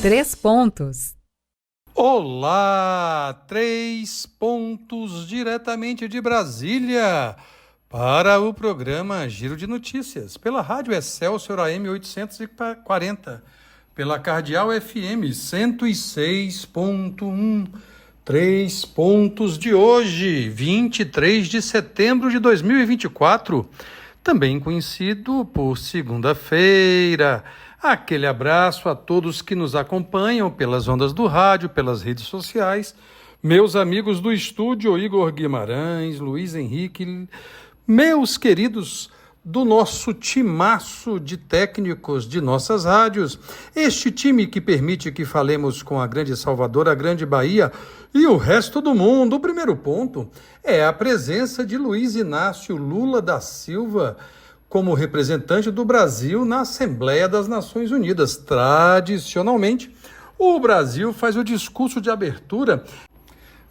Três pontos. Olá, 3 pontos diretamente de Brasília para o programa Giro de Notícias, pela Rádio Excelsior AM 840, pela Cardeal FM 106.1. 3 pontos de hoje, 23 de setembro de 2024, também conhecido por segunda-feira. Aquele abraço a todos que nos acompanham pelas ondas do rádio, pelas redes sociais, meus amigos do estúdio, Igor Guimarães, Luiz Henrique, meus queridos do nosso timaço de técnicos de nossas rádios, este time que permite que falemos com a grande Salvador, a grande Bahia e o resto do mundo. O primeiro ponto é a presença de Luiz Inácio Lula da Silva como representante do Brasil na Assembleia das Nações Unidas. Tradicionalmente, o Brasil faz o discurso de abertura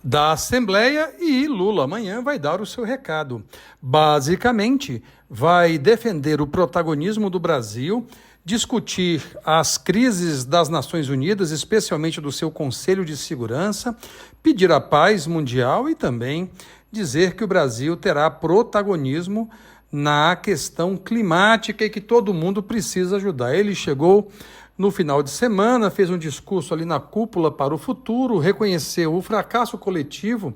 da Assembleia e Lula amanhã vai dar o seu recado. Basicamente, vai defender o protagonismo do Brasil, discutir as crises das Nações Unidas, especialmente do seu Conselho de Segurança, pedir a paz mundial e também dizer que o Brasil terá protagonismo na questão climática e que todo mundo precisa ajudar. Ele chegou no final de semana, fez um discurso ali na Cúpula para o Futuro, reconheceu o fracasso coletivo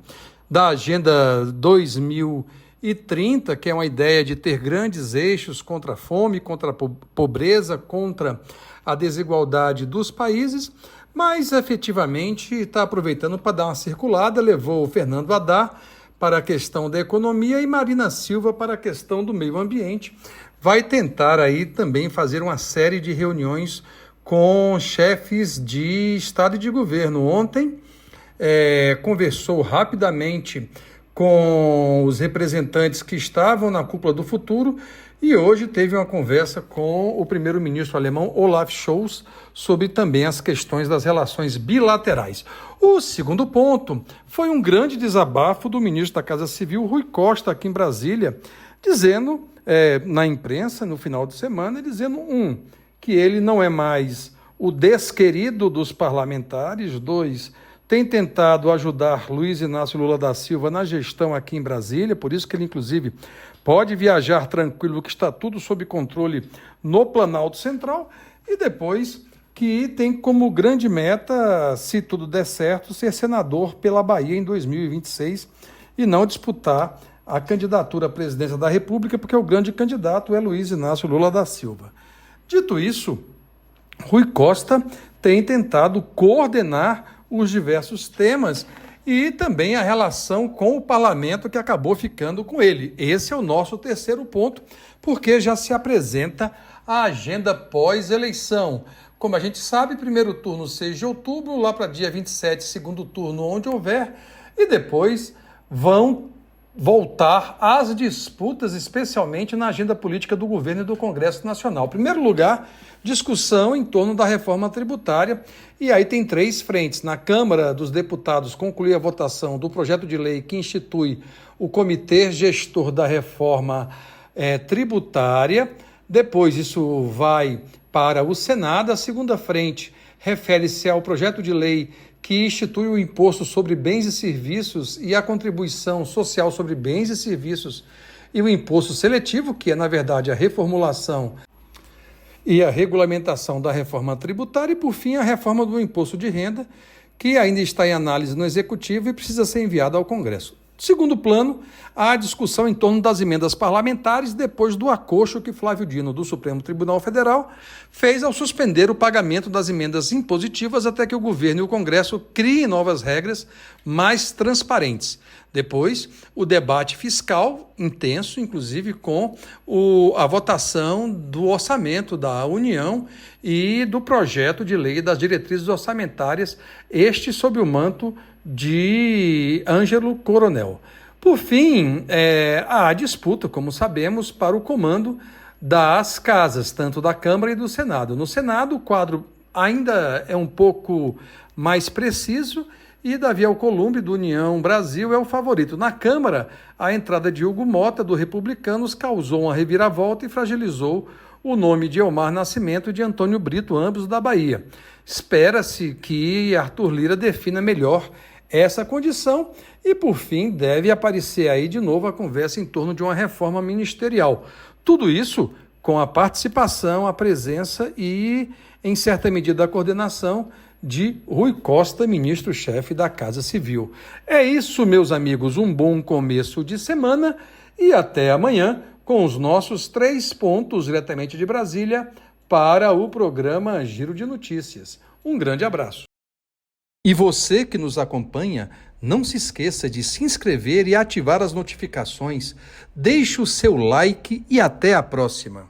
da Agenda 2030, que é uma ideia de ter grandes eixos contra a fome, contra a pobreza, contra a desigualdade dos países, mas efetivamente está aproveitando para dar uma circulada, levou o Fernando Haddad para a questão da economia e Marina Silva para a questão do meio ambiente. Vai tentar aí também fazer uma série de reuniões com chefes de Estado e de governo. Ontem conversou rapidamente com os representantes que estavam na Cúpula do Futuro e hoje teve uma conversa com o primeiro-ministro alemão Olaf Scholz sobre também as questões das relações bilaterais. O segundo ponto foi um grande desabafo do ministro da Casa Civil, Rui Costa, aqui em Brasília, dizendo na imprensa, no final de semana, dizendo, que ele não é mais o desquerido dos parlamentares, 2, tem tentado ajudar Luiz Inácio Lula da Silva na gestão aqui em Brasília, por isso que ele, inclusive, pode viajar tranquilo, que está tudo sob controle no Planalto Central, e depois que tem como grande meta, se tudo der certo, ser senador pela Bahia em 2026 e não disputar a candidatura à presidência da República, porque o grande candidato é Luiz Inácio Lula da Silva. Dito isso, Rui Costa tem tentado coordenar os diversos temas e também a relação com o parlamento que acabou ficando com ele. Esse é o nosso terceiro ponto, porque já se apresenta a agenda pós-eleição. Como a gente sabe, primeiro turno 6 de outubro, lá para dia 27, segundo turno onde houver, e depois vão voltar às disputas, especialmente na agenda política do governo e do Congresso Nacional. Em primeiro lugar, discussão em torno da reforma tributária, e aí tem 3 frentes. Na Câmara dos Deputados conclui a votação do projeto de lei que institui o Comitê Gestor da Reforma Tributária. Depois isso vai para o Senado. A segunda frente refere-se ao projeto de lei que institui o imposto sobre bens e serviços e a contribuição social sobre bens e serviços e o imposto seletivo, que é, na verdade, a reformulação e a regulamentação da reforma tributária, e, por fim, a reforma do imposto de renda, que ainda está em análise no Executivo e precisa ser enviada ao Congresso. Segundo plano, há discussão em torno das emendas parlamentares depois do acocho que Flávio Dino, do Supremo Tribunal Federal, fez ao suspender o pagamento das emendas impositivas até que o governo e o Congresso criem novas regras mais transparentes. Depois, o debate fiscal intenso, inclusive com a votação do orçamento da União e do projeto de lei das diretrizes orçamentárias, este sob o manto de Ângelo Coronel. Por fim, há disputa, como sabemos, para o comando das casas, tanto da Câmara e do Senado. No Senado, o quadro ainda é um pouco mais preciso e Davi Alcolumbre, do União Brasil, é o favorito. Na Câmara, a entrada de Hugo Mota, do Republicanos, causou uma reviravolta e fragilizou o nome de Elmar Nascimento e de Antônio Brito, ambos da Bahia. Espera-se que Arthur Lira defina melhor essa condição e, por fim, deve aparecer aí de novo a conversa em torno de uma reforma ministerial. Tudo isso com a participação, a presença e, em certa medida, a coordenação de Rui Costa, ministro-chefe da Casa Civil. É isso, meus amigos, um bom começo de semana e até amanhã com os nossos 3 pontos diretamente de Brasília para o programa Giro de Notícias. Um grande abraço. E você que nos acompanha, não se esqueça de se inscrever e ativar as notificações. Deixe o seu like e até a próxima.